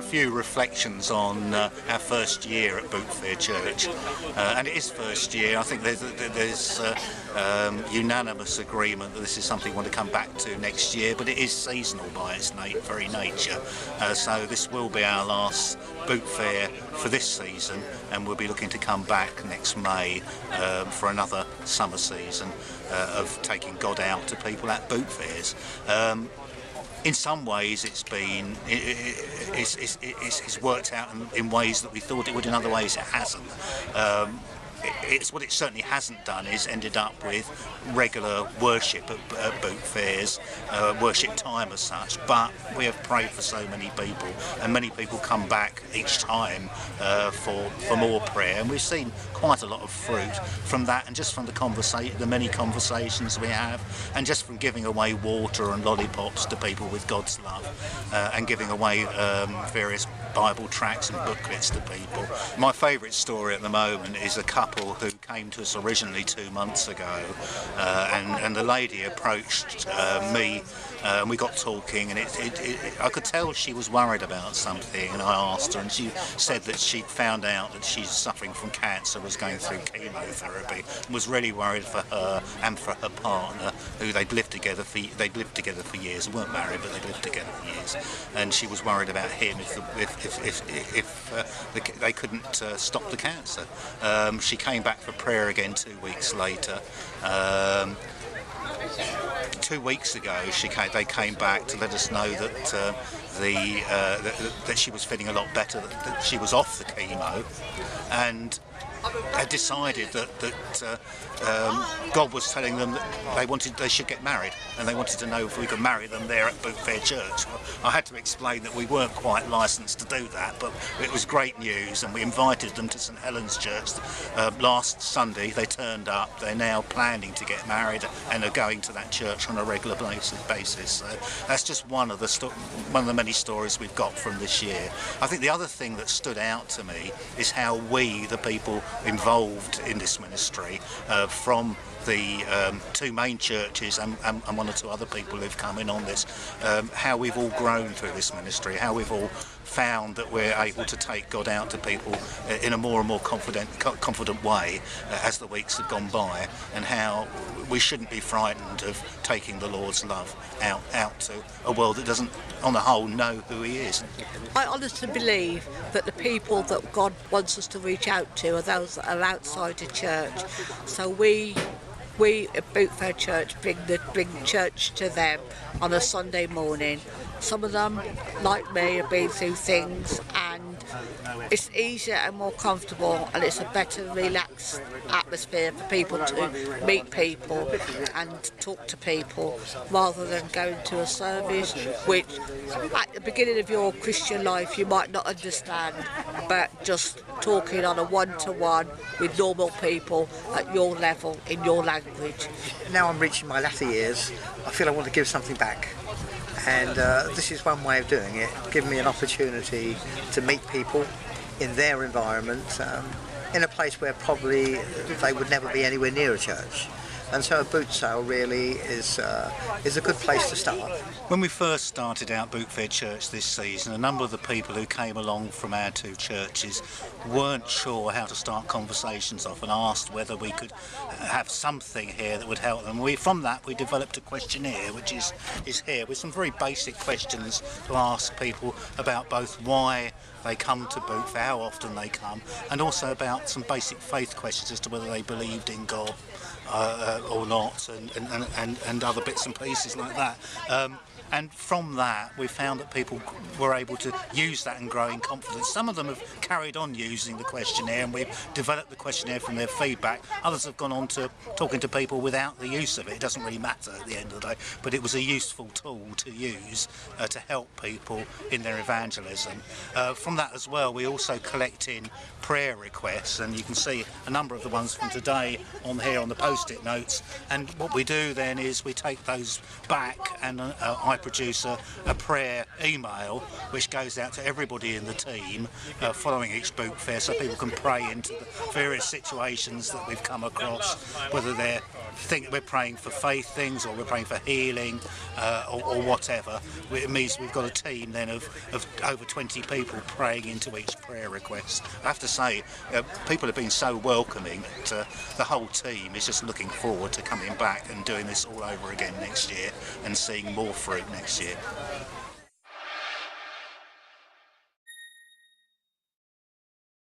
few reflections on our first year at Boot Fair Church, and it is first year. I think there's unanimous agreement that this is something we want to come back to next year, but it is seasonal by its very nature, so this will be our last Boot Fair for this season, and we'll be looking to come back next May for another summer season of taking God out to people at boot fairs. In some ways it's worked out in ways that we thought it would, in other ways it hasn't. What it certainly hasn't done is ended up with regular worship at boot fairs, worship time as such, but we have prayed for so many people, and many people come back each time for more prayer, and we've seen quite a lot of fruit from that, and just from the many conversations we have, and just from giving away water and lollipops to people with God's love, and giving away various Bible tracts and booklets to people. My favourite story at the moment is a couple who came to us originally 2 months ago, and the lady approached me, and we got talking, and I could tell she was worried about something, and I asked her, and she said that she'd found out that she's suffering from cancer, was going through chemotherapy, and was really worried for her and for her partner, who they'd lived together for years. They weren't married, but they'd lived together for years, and she was worried about him if they couldn't stop the cancer. She came back for prayer again 2 weeks later. 2 weeks ago they came back to let us know that that she was feeling a lot better, that she was off the chemo, and had decided that God was telling them that they should get married, and they wanted to know if we could marry them there at Boot Fair Church. Well, I had to explain that we weren't quite licensed to do that, but it was great news, and we invited them to St Helens Church last Sunday. They turned up. They're now planning to get married and are going to that church on a regular basis. So that's just one of the many stories we've got from this year. I think the other thing that stood out to me is how we, the people involved in this ministry, from the two main churches and one or two other people who've come in on this, how we've all grown through this ministry, how we've all found that we're able to take God out to people in a more and more confident way as the weeks have gone by, and how we shouldn't be frightened of taking the Lord's love out to a world that doesn't, on the whole, know who He is. I honestly believe that the people that God wants us to reach out to are those that are outside the church. So we at Boot Fair Church bring church to them on a Sunday morning. Some of them, like me, have been through things, and it's easier and more comfortable, and it's a better relaxed atmosphere for people to meet people and talk to people, rather than going to a service which at the beginning of your Christian life you might not understand, but just talking on a one-to-one with normal people at your level in your language. Now I'm reaching my latter years, I feel I want to give something back. And this is one way of doing it, giving me an opportunity to meet people in their environment, in a place where probably they would never be anywhere near a church. And so a boot sale really is a good place to start. When we first started out Boot Fair Church this season, a number of the people who came along from our two churches weren't sure how to start conversations off, and asked whether we could have something here that would help them. From that we developed a questionnaire, which is here, with some very basic questions to ask people about both why they come to Boot Fair, how often they come, and also about some basic faith questions as to whether they believed in God or not, and other bits and pieces like that. And from that we found that people were able to use that and grow in confidence. Some of them have carried on using the questionnaire, and we've developed the questionnaire from their feedback. Others have gone on to talking to people without the use of it. It doesn't really matter at the end of the day, but it was a useful tool to use to help people in their evangelism. from that as well, we also collect in prayer requests, and you can see a number of the ones from today on here on the post-it notes. And what we do then is we take those back, and I produce a prayer email which goes out to everybody in the team following each boot fair, so people can pray into the various situations that we've come across, whether they're we're praying for faith things or we're praying for healing or whatever. It means we've got a team then of over 20 people praying into each prayer request. I have to say, people have been so welcoming that the whole team is just looking forward to coming back and doing this all over again next year and seeing more fruit next year.